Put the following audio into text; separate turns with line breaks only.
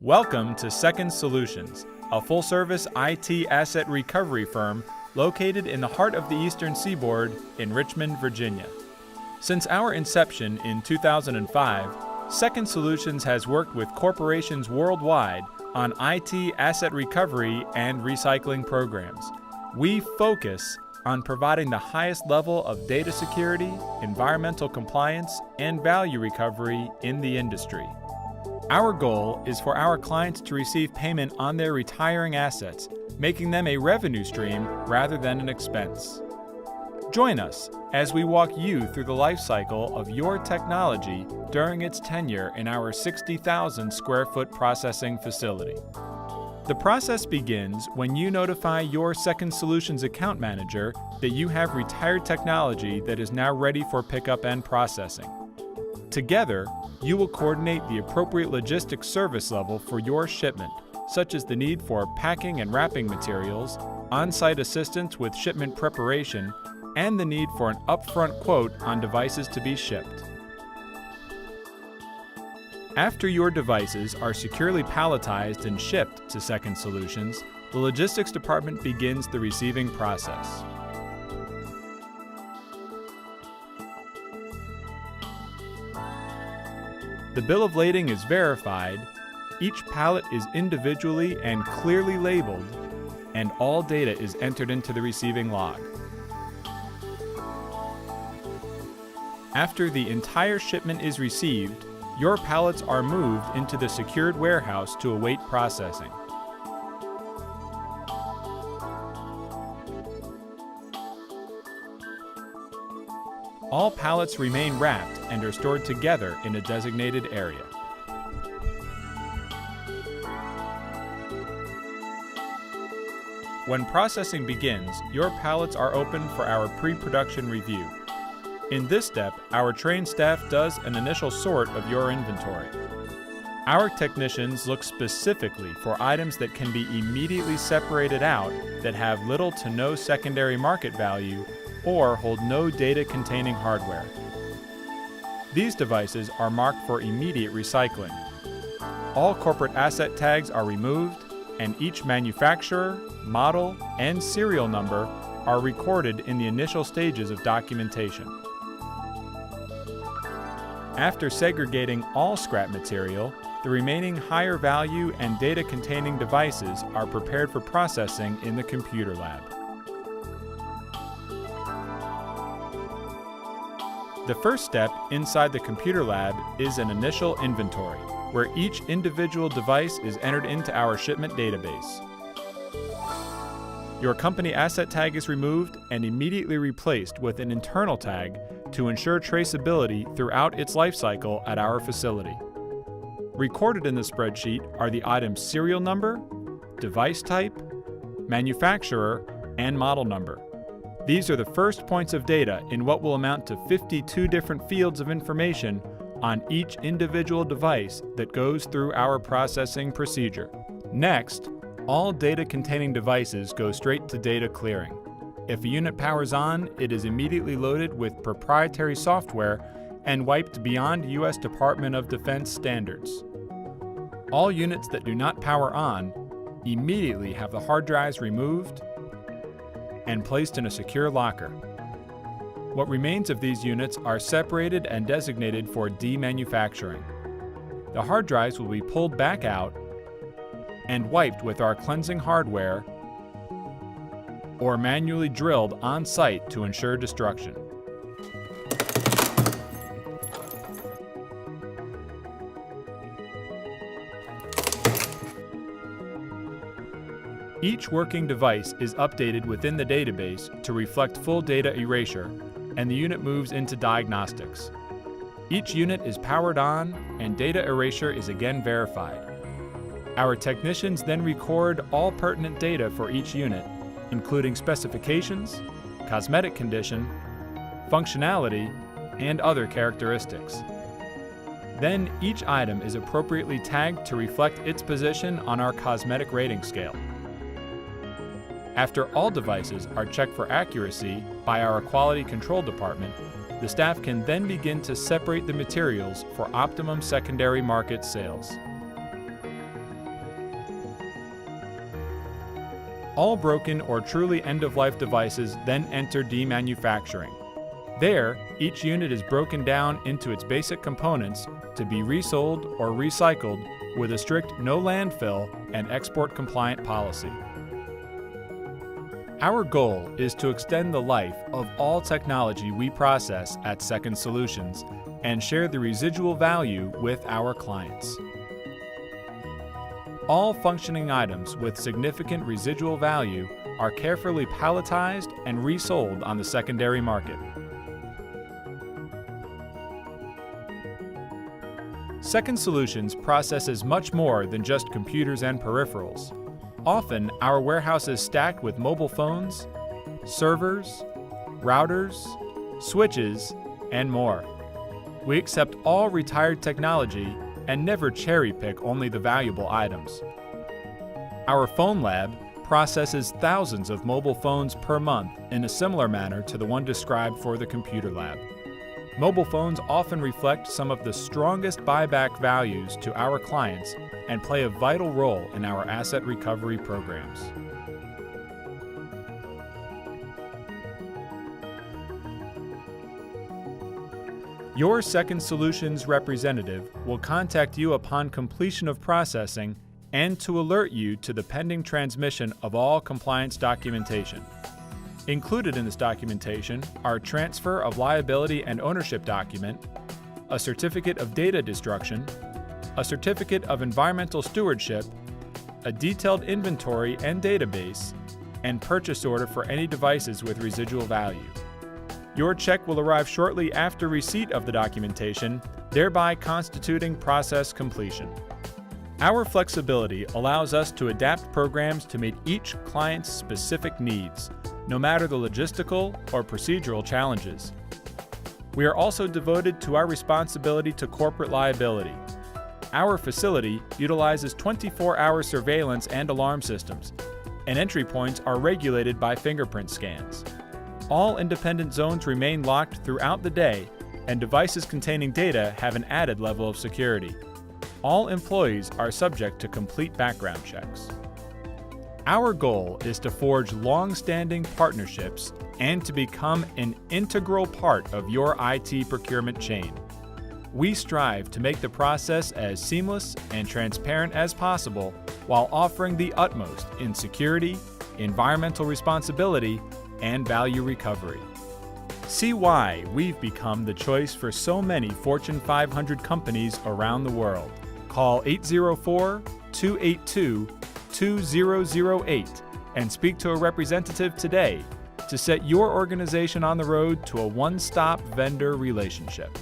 Welcome to Second Solutions, a full-service IT asset recovery firm located in the heart of the Eastern Seaboard in Richmond, Virginia. Since our inception in 2005, Second Solutions has worked with corporations worldwide on IT asset recovery and recycling programs. We focus on providing the highest level of data security, environmental compliance, and value recovery in the industry. Our goal is for our clients to receive payment on their retiring assets, making them a revenue stream rather than an expense. Join us as we walk you through the life cycle of your technology during its tenure in our 60,000 square foot processing facility. The process begins when you notify your Second Solutions account manager that you have retired technology that is now ready for pickup and processing. Together, you will coordinate the appropriate logistics service level for your shipment, such as the need for packing and wrapping materials, on-site assistance with shipment preparation, and the need for an upfront quote on devices to be shipped. After your devices are securely palletized and shipped to Second Solutions, the logistics department begins the receiving process. The bill of lading is verified, each pallet is individually and clearly labeled, and all data is entered into the receiving log. After the entire shipment is received, your pallets are moved into the secured warehouse to await processing. All pallets remain wrapped and are stored together in a designated area. When processing begins, your pallets are opened for our pre-production review. In this step, our trained staff does an initial sort of your inventory. Our technicians look specifically for items that can be immediately separated out that have little to no secondary market value or hold no data-containing hardware. These devices are marked for immediate recycling. All corporate asset tags are removed, and each manufacturer, model, and serial number are recorded in the initial stages of documentation. After segregating all scrap material, the remaining higher value and data-containing devices are prepared for processing in the computer lab. The first step inside the computer lab is an initial inventory, where each individual device is entered into our shipment database. Your company asset tag is removed and immediately replaced with an internal tag to ensure traceability throughout its life cycle at our facility. Recorded in the spreadsheet are the item's serial number, device type, manufacturer, and model number. These are the first points of data in what will amount to 52 different fields of information on each individual device that goes through our processing procedure. Next, all data-containing devices go straight to data clearing. If a unit powers on, it is immediately loaded with proprietary software and wiped beyond U.S. Department of Defense standards. All units that do not power on immediately have the hard drives removed and placed in a secure locker. What remains of these units are separated and designated for demanufacturing. The hard drives will be pulled back out and wiped with our cleansing hardware or manually drilled on site to ensure destruction. Each working device is updated within the database to reflect full data erasure, and the unit moves into diagnostics. Each unit is powered on, and data erasure is again verified. Our technicians then record all pertinent data for each unit, including specifications, cosmetic condition, functionality, and other characteristics. Then each item is appropriately tagged to reflect its position on our cosmetic rating scale. After all devices are checked for accuracy by our quality control department, the staff can then begin to separate the materials for optimum secondary market sales. All broken or truly end-of-life devices then enter demanufacturing. There, each unit is broken down into its basic components to be resold or recycled with a strict no landfill and export-compliant policy. Our goal is to extend the life of all technology we process at Second Solutions and share the residual value with our clients. All functioning items with significant residual value are carefully palletized and resold on the secondary market. Second Solutions processes much more than just computers and peripherals. Often, our warehouse is stacked with mobile phones, servers, routers, switches, and more. We accept all retired technology and never cherry-pick only the valuable items. Our phone lab processes thousands of mobile phones per month in a similar manner to the one described for the computer lab. Mobile phones often reflect some of the strongest buyback values to our clients and play a vital role in our asset recovery programs. Your Second Solutions representative will contact you upon completion of processing and to alert you to the pending transmission of all compliance documentation. Included in this documentation are transfer of liability and ownership document, a certificate of data destruction, a certificate of environmental stewardship, a detailed inventory and database, and purchase order for any devices with residual value. Your check will arrive shortly after receipt of the documentation, thereby constituting process completion. Our flexibility allows us to adapt programs to meet each client's specific needs, no matter the logistical or procedural challenges. We are also devoted to our responsibility to corporate liability. Our facility utilizes 24-hour surveillance and alarm systems, and entry points are regulated by fingerprint scans. All independent zones remain locked throughout the day, and devices containing data have an added level of security. All employees are subject to complete background checks. Our goal is to forge long-standing partnerships and to become an integral part of your IT procurement chain. We strive to make the process as seamless and transparent as possible while offering the utmost in security, environmental responsibility, and value recovery. See why we've become the choice for so many Fortune 500 companies around the world. Call 804-282-2008 and speak to a representative today to set your organization on the road to a one-stop vendor relationship.